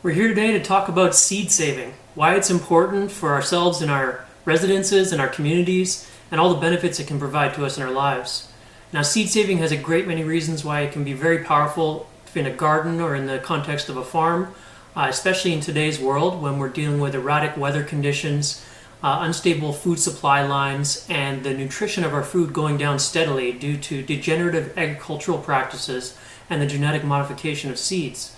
We're here today to talk about seed saving, why it's important for ourselves in our residences and our communities, and all the benefits it can provide to us in our lives. Now, seed saving has a great many reasons why it can be very powerful in a garden or in the context of a farm, especially in today's world when we're dealing with erratic weather conditions, unstable food supply lines, and the nutrition of our food going down steadily due to degenerative agricultural practices and the genetic modification of seeds.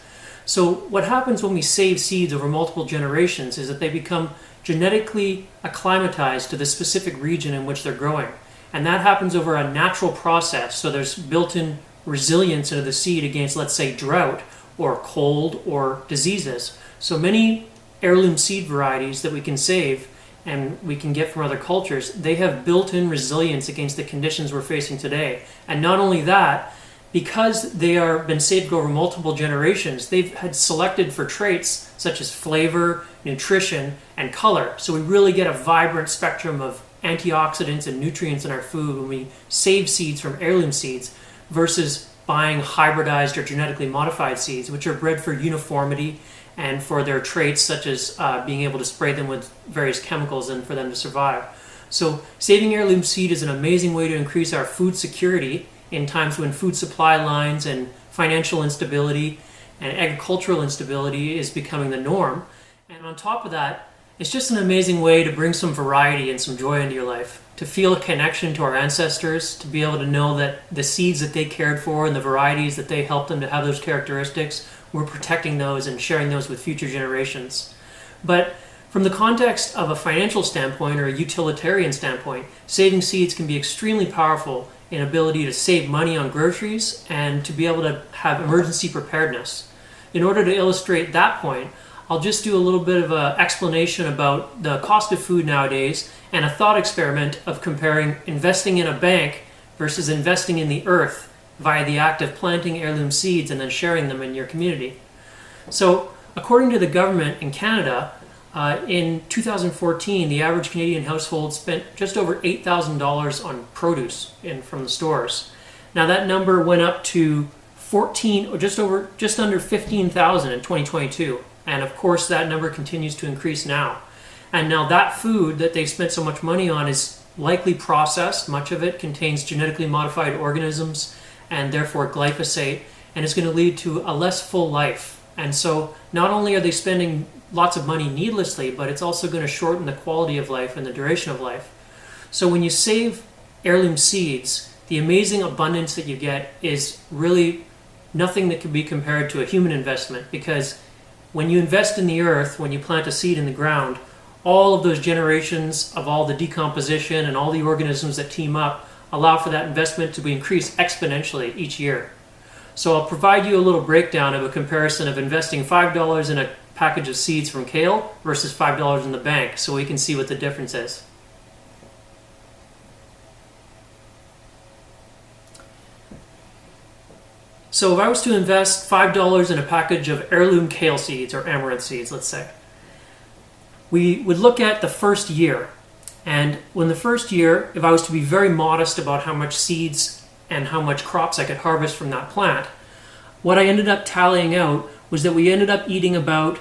So what happens when we save seeds over multiple generations is that they become genetically acclimatized to the specific region in which they're growing. And that happens over a natural process, so there's built-in resilience into the seed against, let's say, drought or cold or diseases. So many heirloom seed varieties that we can save and we can get from other cultures, they have built-in resilience against the conditions we're facing today. And not only that, because they are been saved over multiple generations, they've had selected for traits such as flavor, nutrition, and color. So we really get a vibrant spectrum of antioxidants and nutrients in our food when we save seeds from heirloom seeds versus buying hybridized or genetically modified seeds, which are bred for uniformity and for their traits such as being able to spray them with various chemicals and for them to survive. So saving heirloom seed is an amazing way to increase our food security in times when food supply lines and financial instability and agricultural instability is becoming the norm. And on top of that, it's just an amazing way to bring some variety and some joy into your life, to feel a connection to our ancestors, to be able to know that the seeds that they cared for and the varieties that they helped them to have those characteristics, we're protecting those and sharing those with future generations. But from the context of a financial standpoint or a utilitarian standpoint, saving seeds can be extremely powerful in ability to save money on groceries and to be able to have emergency preparedness. In order to illustrate that point, I'll just do a little bit of an explanation about the cost of food nowadays and a thought experiment of comparing investing in a bank versus investing in the earth via the act of planting heirloom seeds and then sharing them in your community. So, according to the government in Canada, in 2014, the average Canadian household spent just over $8,000 on produce from the stores. Now that number went up to just under 15,000 in 2022, and of course that number continues to increase now. And now that food that they spent so much money on is likely processed. Much of it contains genetically modified organisms and therefore glyphosate, and it's going to lead to a less full life. And so not only are they spending lots of money needlessly, but it's also going to shorten the quality of life and the duration of life. So when you save heirloom seeds, the amazing abundance that you get is really nothing that can be compared to a human investment, because when you invest in the earth, when you plant a seed in the ground, all of those generations of all the decomposition and all the organisms that team up allow for that investment to be increased exponentially each year. So I'll provide you a little breakdown of a comparison of investing $5 in a package of seeds from kale versus $5 in the bank, so we can see what the difference is. So if I was to invest $5 in a package of heirloom kale seeds or amaranth seeds, let's say, we would look at the first year. And when the first year, if I was to be very modest about how much seeds and how much crops I could harvest from that plant, what I ended up tallying out was that we ended up eating about,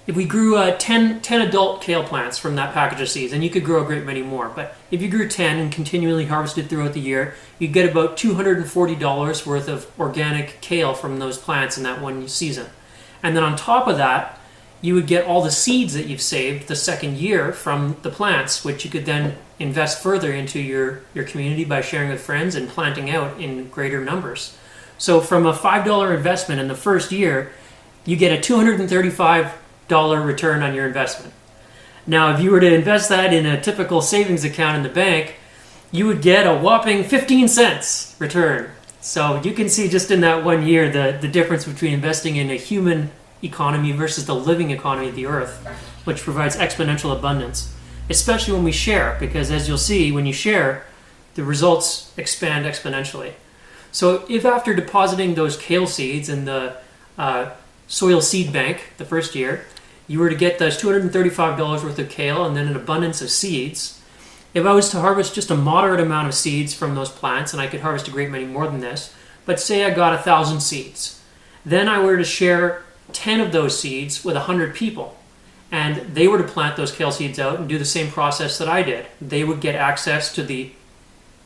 if we grew 10 adult kale plants from that package of seeds, and you could grow a great many more, but if you grew 10 and continually harvested throughout the year, you'd get about $240 worth of organic kale from those plants in that one season. And then on top of that, you would get all the seeds that you've saved the second year from the plants, which you could then invest further into your community by sharing with friends and planting out in greater numbers. So from a $5 investment in the first year, you get a $235 return on your investment. Now, if you were to invest that in a typical savings account in the bank, you would get a whopping 15 cents return. So you can see just in that 1 year the difference between investing in a human economy versus the living economy of the earth, which provides exponential abundance, especially when we share, because as you'll see, when you share, the results expand exponentially. So if after depositing those kale seeds in the soil seed bank the first year, you were to get those $235 worth of kale and then an abundance of seeds, if I was to harvest just a moderate amount of seeds from those plants, and I could harvest a great many more than this, but say I got 1,000 seeds, then I were to share 10 of those seeds with 100 people. And they were to plant those kale seeds out and do the same process that I did. They would get access to the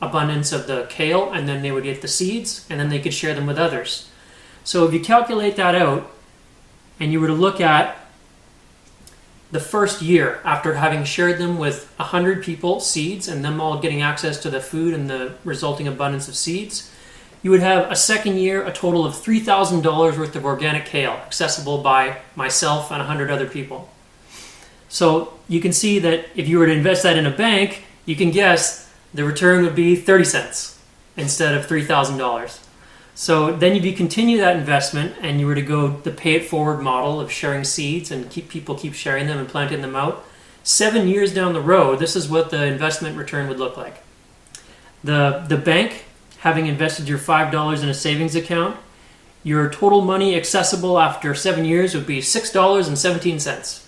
abundance of the kale, and then they would get the seeds, and then they could share them with others. So if you calculate that out, and you were to look at the first year after having shared them with 100 people, seeds, and them all getting access to the food and the resulting abundance of seeds, you would have a second year, a total of $3,000 worth of organic kale accessible by myself and 100 other people. So you can see that if you were to invest that in a bank, you can guess the return would be 30 cents instead of $3,000. So then if you continue that investment and you were to go the pay it forward model of sharing seeds and people keep sharing them and planting them out, 7 years down the road, this is what the investment return would look like. The bank, having invested your $5 in a savings account, your total money accessible after 7 years would be $6.17.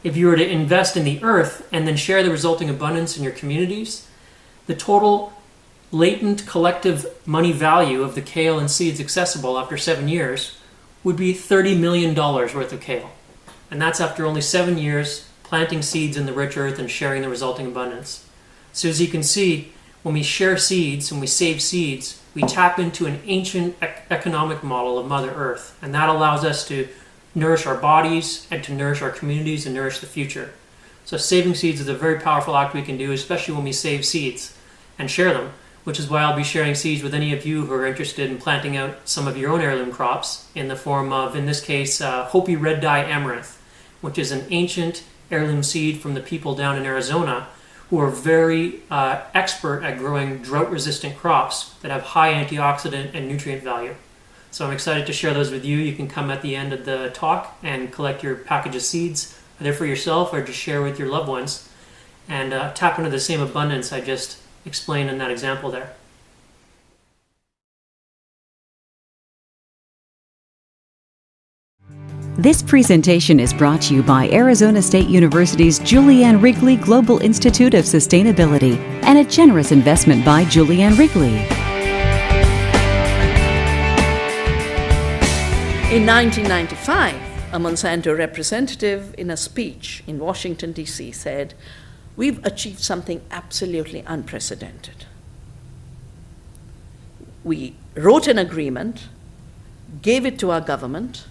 If you were to invest in the earth and then share the resulting abundance in your communities, the total latent collective money value of the kale and seeds accessible after 7 years would be $30 million worth of kale. And that's after only 7 years planting seeds in the rich earth and sharing the resulting abundance. So as you can see, when we share seeds and we save seeds, we tap into an ancient economic model of Mother Earth. And that allows us to nourish our bodies and to nourish our communities and nourish the future. So saving seeds is a very powerful act we can do, especially when we save seeds and share them, which is why I'll be sharing seeds with any of you who are interested in planting out some of your own heirloom crops in the form of, in this case, Hopi Red Dye Amaranth, which is an ancient heirloom seed from the people down in Arizona who are very expert at growing drought-resistant crops that have high antioxidant and nutrient value. So I'm excited to share those with you. You can come at the end of the talk and collect your package of seeds, either for yourself or just share with your loved ones, and tap into the same abundance I just explained in that example there. This presentation is brought to you by Arizona State University's Julianne Wrigley Global Institute of Sustainability and a generous investment by Julianne Wrigley. In 1995, a Monsanto representative in a speech in Washington, D.C. said, "We've achieved something absolutely unprecedented. We wrote an agreement, gave it to our government,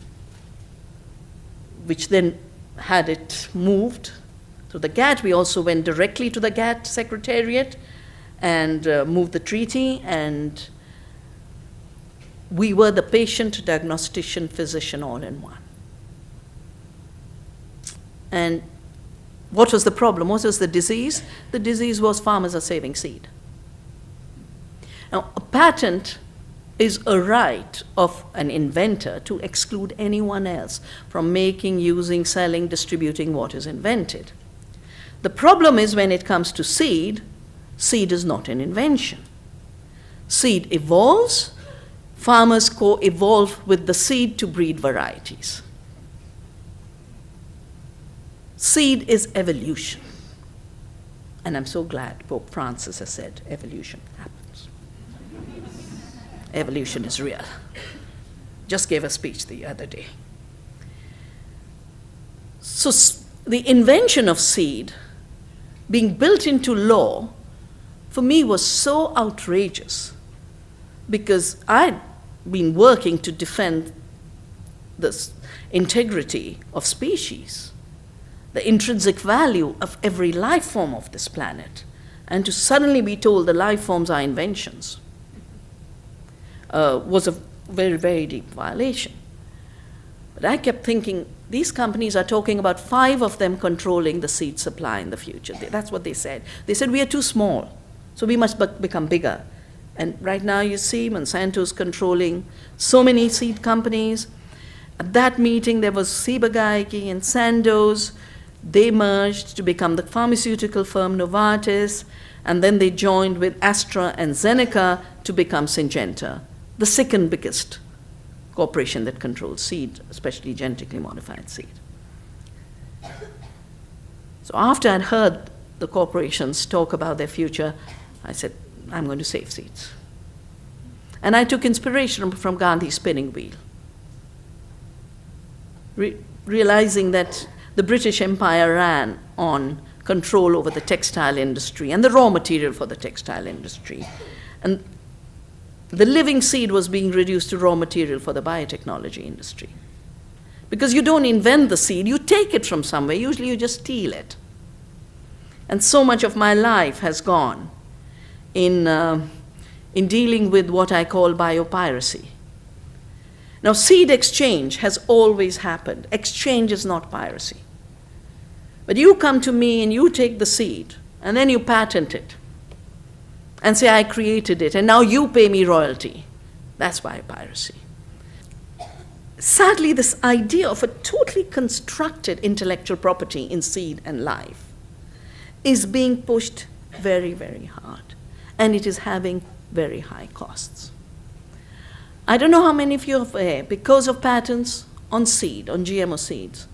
which then had it moved to the GATT. We also went directly to the GATT Secretariat and moved the treaty, and we were the patient, diagnostician, physician all in one." And what was the problem? What was the disease? The disease was farmers are saving seed. Now, a patent is a right of an inventor to exclude anyone else from making, using, selling, distributing what is invented. The problem is when it comes to seed, seed is not an invention. Seed evolves. Farmers co-evolve with the seed to breed varieties. Seed is evolution. And I'm so glad Pope Francis has said evolution happens. Evolution is real. Just gave a speech the other day. So the invention of seed being built into law for me was so outrageous, because I'd been working to defend the integrity of species, the intrinsic value of every life form of this planet, and to suddenly be told the life forms are inventions was a very, very deep violation. But I kept thinking, these companies are talking about 5 of them controlling the seed supply in the future. That's what they said. They said, we are too small, so we must become bigger. And right now you see Monsanto's controlling so many seed companies. At that meeting, there was Ciba-Geigy and Sandoz. They merged to become the pharmaceutical firm Novartis, and then they joined with Astra and Zeneca to become Syngenta, the second biggest corporation that controls seed, especially genetically modified seed. So after I'd heard the corporations talk about their future, I said, I'm going to save seeds. And I took inspiration from Gandhi's spinning wheel. realizing that the British Empire ran on control over the textile industry and the raw material for the textile industry. And the living seed was being reduced to raw material for the biotechnology industry. Because you don't invent the seed, you take it from somewhere. Usually you just steal it. And so much of my life has gone in dealing with what I call biopiracy. Now, seed exchange has always happened. Exchange is not piracy. But you come to me and you take the seed, and then you patent it, and say, I created it, and now you pay me royalty. That's biopiracy. Sadly, this idea of a totally constructed intellectual property in seed and life is being pushed very, very hard, and it is having very high costs. I don't know how many of you are aware, because of patents on seed, on GMO seeds,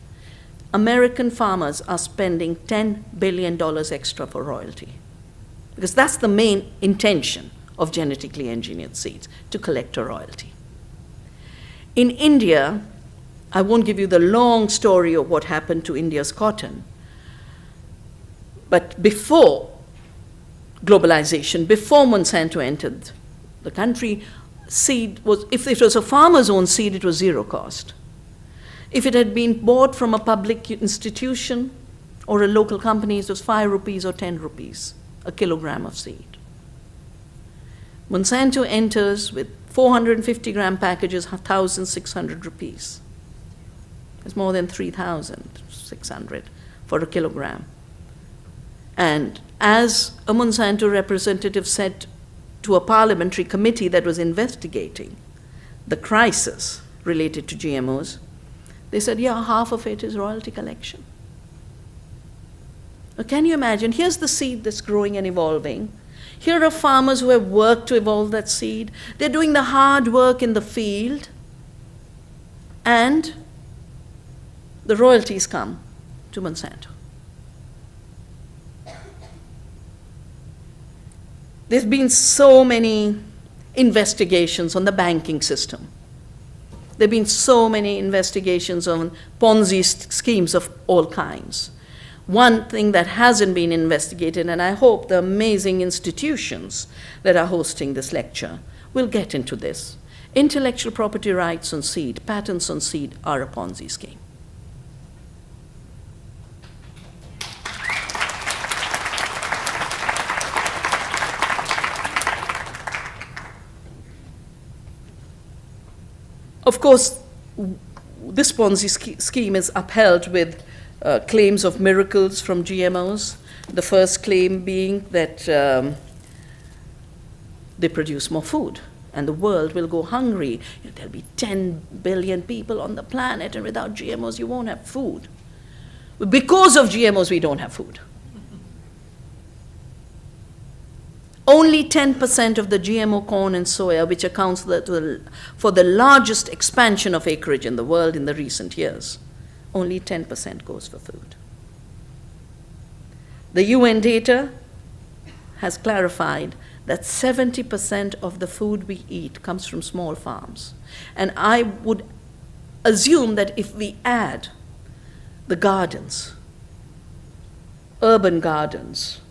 American farmers are spending $10 billion extra for royalty. Because that's the main intention of genetically engineered seeds, to collect a royalty. In India, I won't give you the long story of what happened to India's cotton, but before globalization, before Monsanto entered the country, seed was, if it was a farmer's own seed, it was zero cost. If it had been bought from a public institution or a local company, it was 5 rupees or 10 rupees a kilogram of seed. Monsanto enters with 450-gram packages, 1,600 rupees. It's more than 3,600 for a kilogram. And as a Monsanto representative said to a parliamentary committee that was investigating the crisis related to GMOs, they said, yeah, half of it is royalty collection. Now, can you imagine? Here's the seed that's growing and evolving. Here are farmers who have worked to evolve that seed. They're doing the hard work in the field, and the royalties come to Monsanto. There's been so many investigations on the banking system. There have been so many investigations on Ponzi schemes of all kinds. One thing that hasn't been investigated, and I hope the amazing institutions that are hosting this lecture will get into this. Intellectual property rights on seed, patents on seed are a Ponzi scheme. Of course, this Ponzi scheme is upheld with claims of miracles from GMOs. The first claim being that they produce more food and the world will go hungry. There'll be 10 billion people on the planet, and without GMOs you won't have food. Because of GMOs we don't have food. Only 10% of the GMO corn and soya, which accounts for the largest expansion of acreage in the world in the recent years, only 10% goes for food. The UN data has clarified that 70% of the food we eat comes from small farms. And I would assume that if we add the gardens, urban gardens,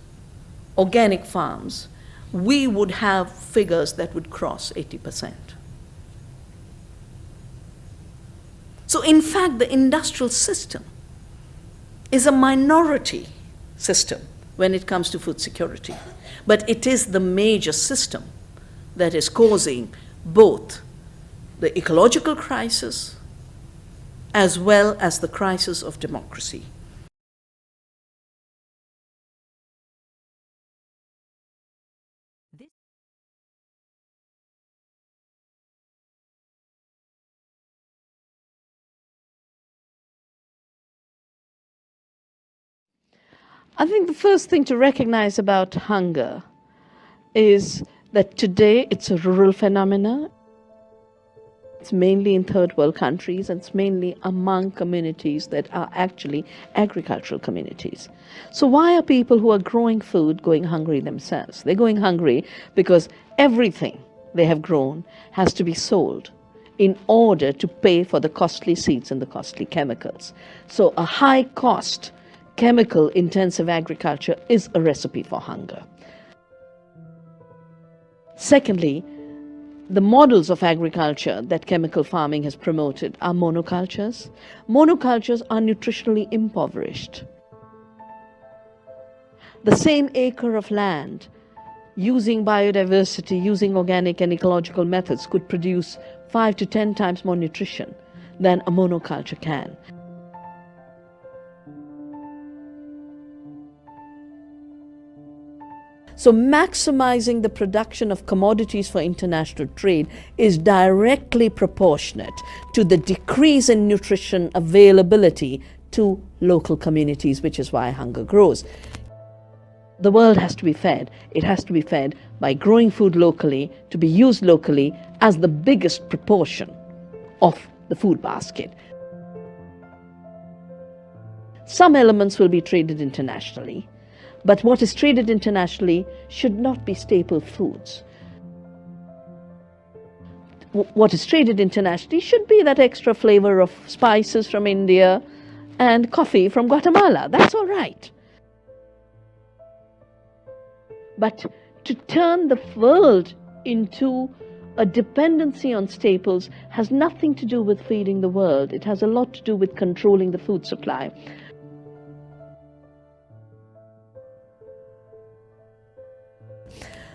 organic farms, we would have figures that would cross 80%. So in fact, the industrial system is a minority system when it comes to food security. But it is the major system that is causing both the ecological crisis as well as the crisis of democracy. I think the first thing to recognize about hunger is that today it's a rural phenomenon. It's mainly in third world countries, and it's mainly among communities that are actually agricultural communities. So why are people who are growing food going hungry themselves? They're going hungry because everything they have grown has to be sold in order to pay for the costly seeds and the costly chemicals. So a high cost, chemical intensive agriculture is a recipe for hunger. Secondly, the models of agriculture that chemical farming has promoted are monocultures. Monocultures are nutritionally impoverished. The same acre of land, using biodiversity, using organic and ecological methods, could produce 5 to 10 times more nutrition than a monoculture can. So maximizing the production of commodities for international trade is directly proportionate to the decrease in nutrition availability to local communities, which is why hunger grows. The world has to be fed. It has to be fed by growing food locally, to be used locally as the biggest proportion of the food basket. Some elements will be traded internationally, but what is traded internationally should not be staple foods. What is traded internationally should be that extra flavor of spices from India and coffee from Guatemala. That's all right. But to turn the world into a dependency on staples has nothing to do with feeding the world. It has a lot to do with controlling the food supply.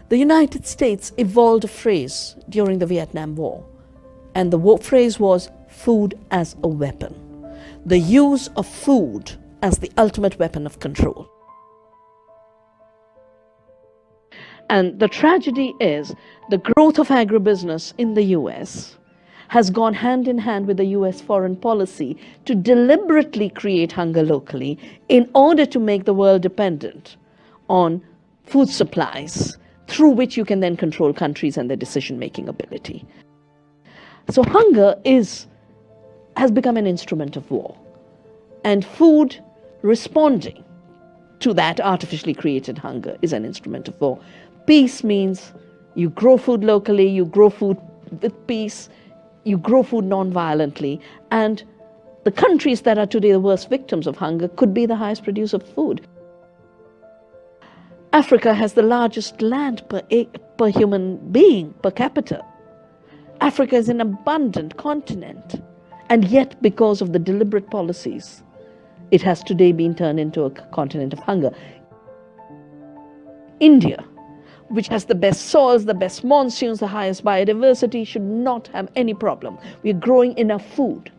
The United States evolved a phrase during the Vietnam War, and the phrase was food as a weapon. The use of food as the ultimate weapon of control. And the tragedy is the growth of agribusiness in the US has gone hand in hand with the US foreign policy to deliberately create hunger locally in order to make the world dependent on food supplies through which you can then control countries and their decision-making ability. So hunger has become an instrument of war, and food responding to that artificially created hunger is an instrument of war. Peace means you grow food locally, you grow food with peace, you grow food non-violently, and the countries that are today the worst victims of hunger could be the highest producer of food. Africa has the largest land per human being, per capita. Africa is an abundant continent, and yet because of the deliberate policies, it has today been turned into a continent of hunger. India, which has the best soils, the best monsoons, the highest biodiversity, should not have any problem. We are growing enough food,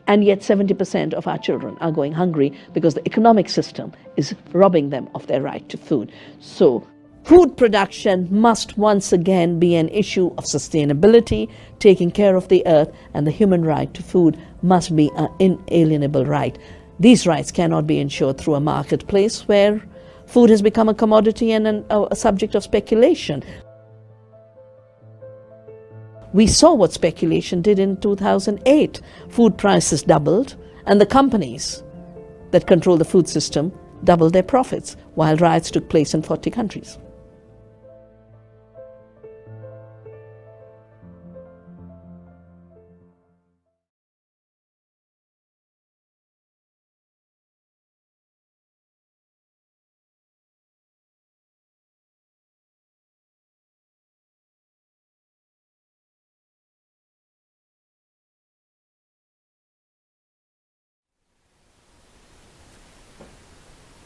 and yet 70% of our children are going hungry because the economic system is robbing them of their right to food. So food production must once again be an issue of sustainability, taking care of the earth, and the human right to food must be an inalienable right. These rights cannot be ensured through a marketplace where food has become a commodity and a subject of speculation. We saw what speculation did in 2008. Food prices doubled, and the companies that control the food system doubled their profits, while riots took place in 40 countries.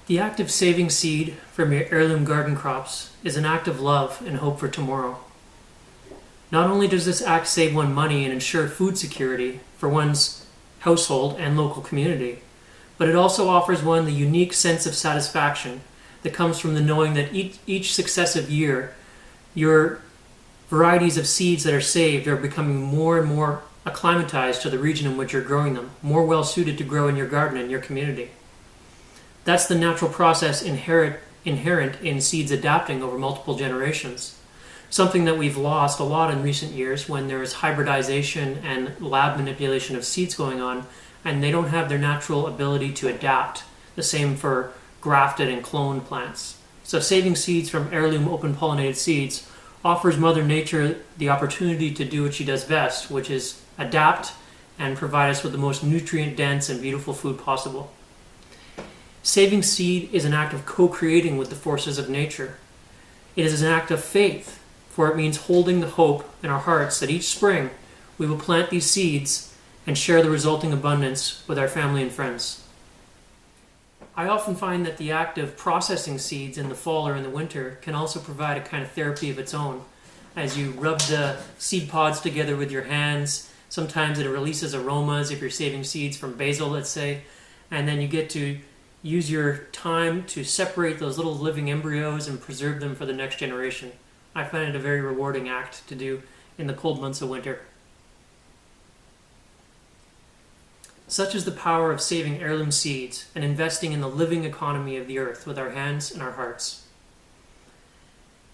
The act of saving seed from your heirloom garden crops is an act of love and hope for tomorrow. Not only does this act save one money and ensure food security for one's household and local community, but it also offers one the unique sense of satisfaction that comes from the knowing that each successive year, your varieties of seeds that are saved are becoming more and more acclimatized to the region in which you're growing them, more well suited to grow in your garden and your community. That's the natural process inherent in seeds adapting over multiple generations, something that we've lost a lot in recent years when there is hybridization and lab manipulation of seeds going on, and they don't have their natural ability to adapt. The same for grafted and cloned plants. So saving seeds from heirloom open pollinated seeds offers Mother Nature the opportunity to do what she does best, which is adapt, and provide us with the most nutrient-dense and beautiful food possible. Saving seed is an act of co-creating with the forces of nature. It is an act of faith, for it means holding the hope in our hearts that each spring we will plant these seeds and share the resulting abundance with our family and friends. I often find that the act of processing seeds in the fall or in the winter can also provide a kind of therapy of its own. As you rub the seed pods together with your hands, sometimes it releases aromas if you're saving seeds from basil, let's say, and then you get to use your time to separate those little living embryos and preserve them for the next generation. I find it a very rewarding act to do in the cold months of winter. Such is the power of saving heirloom seeds and investing in the living economy of the earth with our hands and our hearts.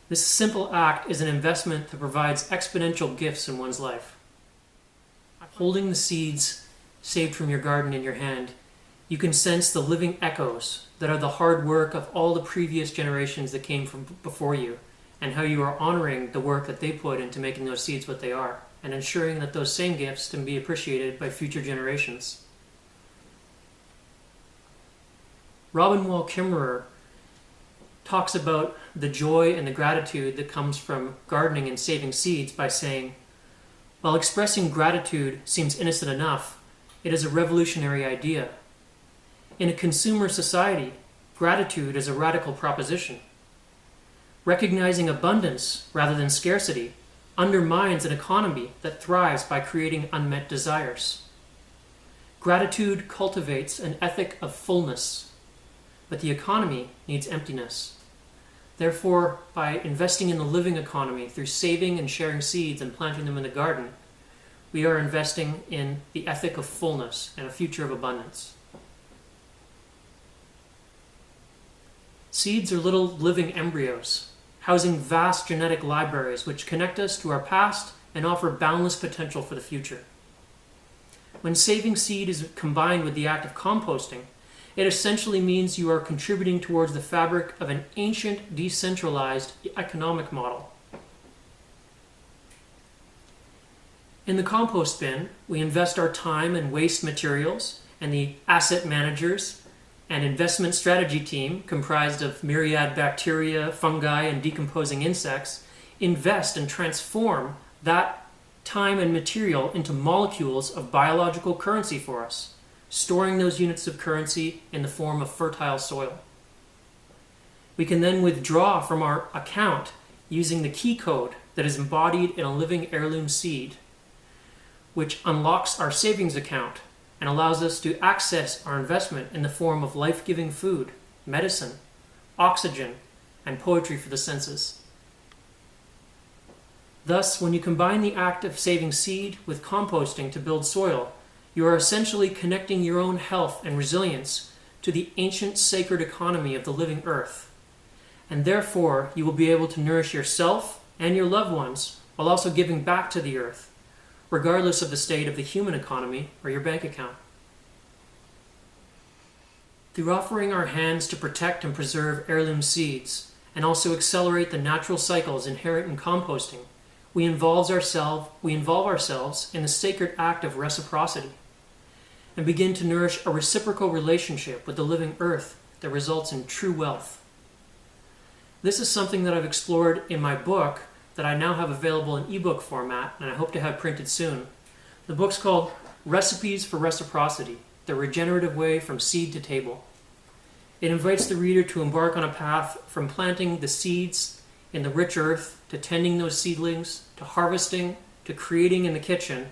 This simple act is an investment that provides exponential gifts in one's life. Holding the seeds saved from your garden in your hand, you can sense the living echoes that are the hard work of all the previous generations that came from before you, and how you are honoring the work that they put into making those seeds what they are, and ensuring that those same gifts can be appreciated by future generations. Robin Wall Kimmerer talks about the joy and the gratitude that comes from gardening and saving seeds by saying, while expressing gratitude seems innocent enough, it is a revolutionary idea. In a consumer society, gratitude is a radical proposition. Recognizing abundance rather than scarcity undermines an economy that thrives by creating unmet desires. Gratitude cultivates an ethic of fullness, but the economy needs emptiness. Therefore, by investing in the living economy through saving and sharing seeds and planting them in the garden, we are investing in the ethic of fullness and a future of abundance. Seeds are little living embryos, housing vast genetic libraries which connect us to our past and offer boundless potential for the future. When saving seed is combined with the act of composting, it essentially means you are contributing towards the fabric of an ancient, decentralized economic model. In the compost bin, we invest our time and waste materials, and the asset managers and investment strategy team, comprised of myriad bacteria, fungi, and decomposing insects, invest and transform that time and material into molecules of biological currency for us, storing those units of currency in the form of fertile soil. We can then withdraw from our account using the key code that is embodied in a living heirloom seed, which unlocks our savings account and allows us to access our investment in the form of life-giving food, medicine, oxygen, and poetry for the senses. Thus, when you combine the act of saving seed with composting to build soil, you are essentially connecting your own health and resilience to the ancient sacred economy of the living earth. And therefore, you will be able to nourish yourself and your loved ones while also giving back to the earth, regardless of the state of the human economy or your bank account. Through offering our hands to protect and preserve heirloom seeds, and also accelerate the natural cycles inherent in composting, we involve ourselves in the sacred act of reciprocity, and begin to nourish a reciprocal relationship with the living earth that results in true wealth. This is something that I've explored in my book that I now have available in ebook format, and I hope to have printed soon. The book's called Recipes for Reciprocity, the regenerative way from seed to table. It invites the reader to embark on a path from planting the seeds in the rich earth, to tending those seedlings, to harvesting, to creating in the kitchen,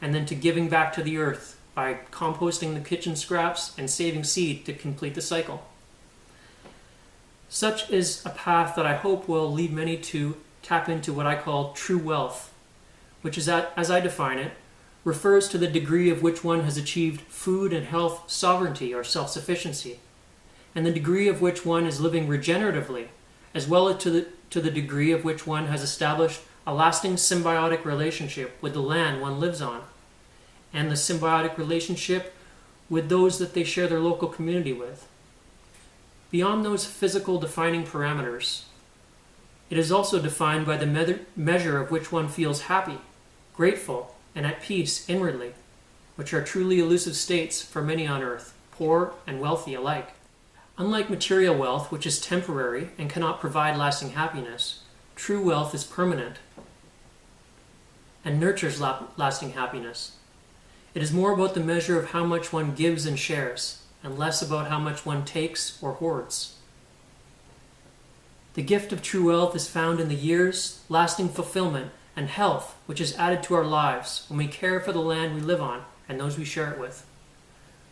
and then to giving back to the earth by composting the kitchen scraps and saving seed to complete the cycle. Such is a path that I hope will lead many to tap into what I call true wealth, which is, as I define it, refers to the degree of which one has achieved food and health sovereignty or self-sufficiency, and the degree of which one is living regeneratively, as well as to the degree of which one has established a lasting symbiotic relationship with the land one lives on, and the symbiotic relationship with those that they share their local community with. Beyond those physical defining parameters, it is also defined by the measure of which one feels happy, grateful, and at peace inwardly, which are truly elusive states for many on earth, poor and wealthy alike. Unlike material wealth, which is temporary and cannot provide lasting happiness, true wealth is permanent and nurtures lasting happiness. It is more about the measure of how much one gives and shares, and less about how much one takes or hoards. The gift of true wealth is found in the years, lasting fulfillment, and health which is added to our lives when we care for the land we live on and those we share it with.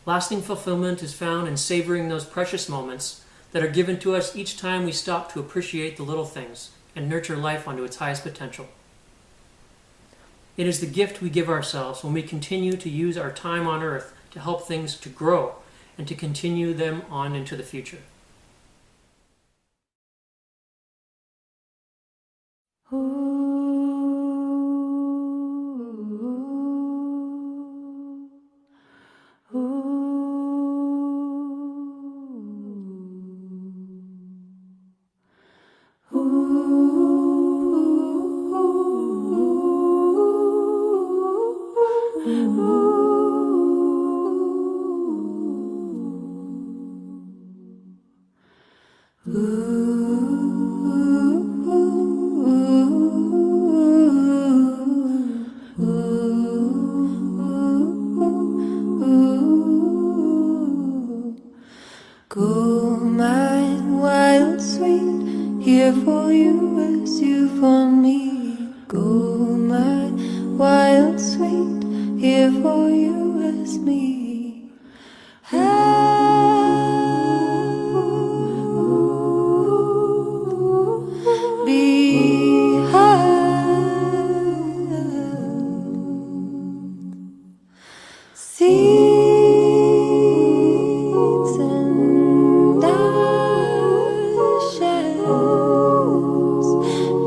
Lasting fulfillment is found in savoring those precious moments that are given to us each time we stop to appreciate the little things and nurture life onto its highest potential. It is the gift we give ourselves when we continue to use our time on earth to help things to grow and to continue them on into the future. Go my wild sweet, here for you as you for me. Go my wild sweet, here for you as me. Seeds and ashes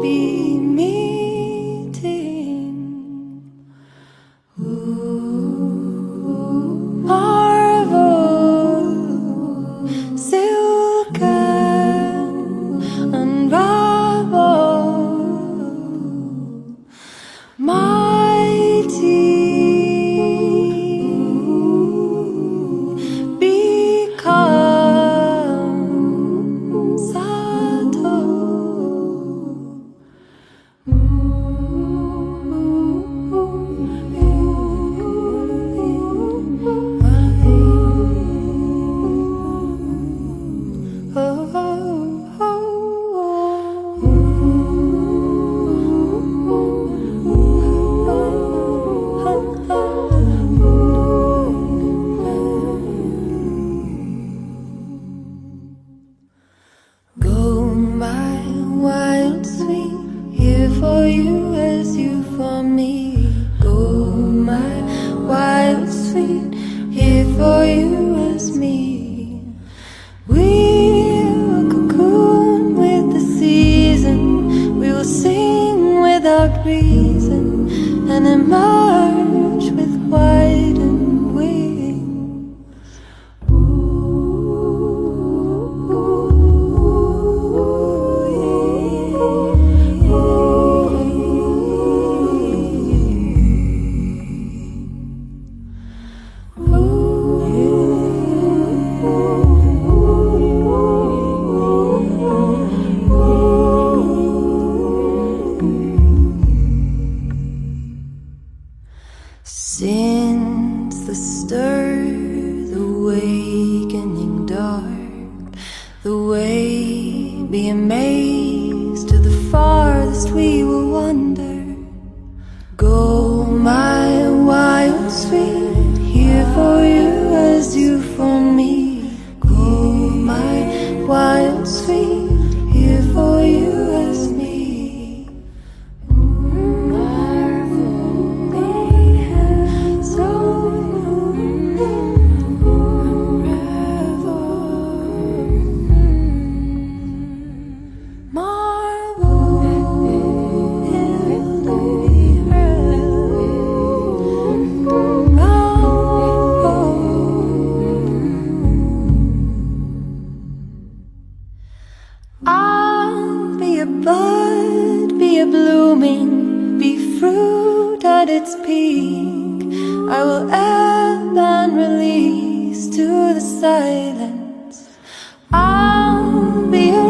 be meeting. Marvel, silk and unravel, mighty become subtle. Go my wild sweet, here for you as you for me. Go my wild sweet, here for you as me. We'll cocoon with the season, we will sing without reason, and emerge with widened wings. Since the stir, the wakening dark, the way be amazed to the farthest we will wander. Go my wild sweet, here for you as you for me. Go my wild sweet, here for you as me. peace to the silence. I'll be your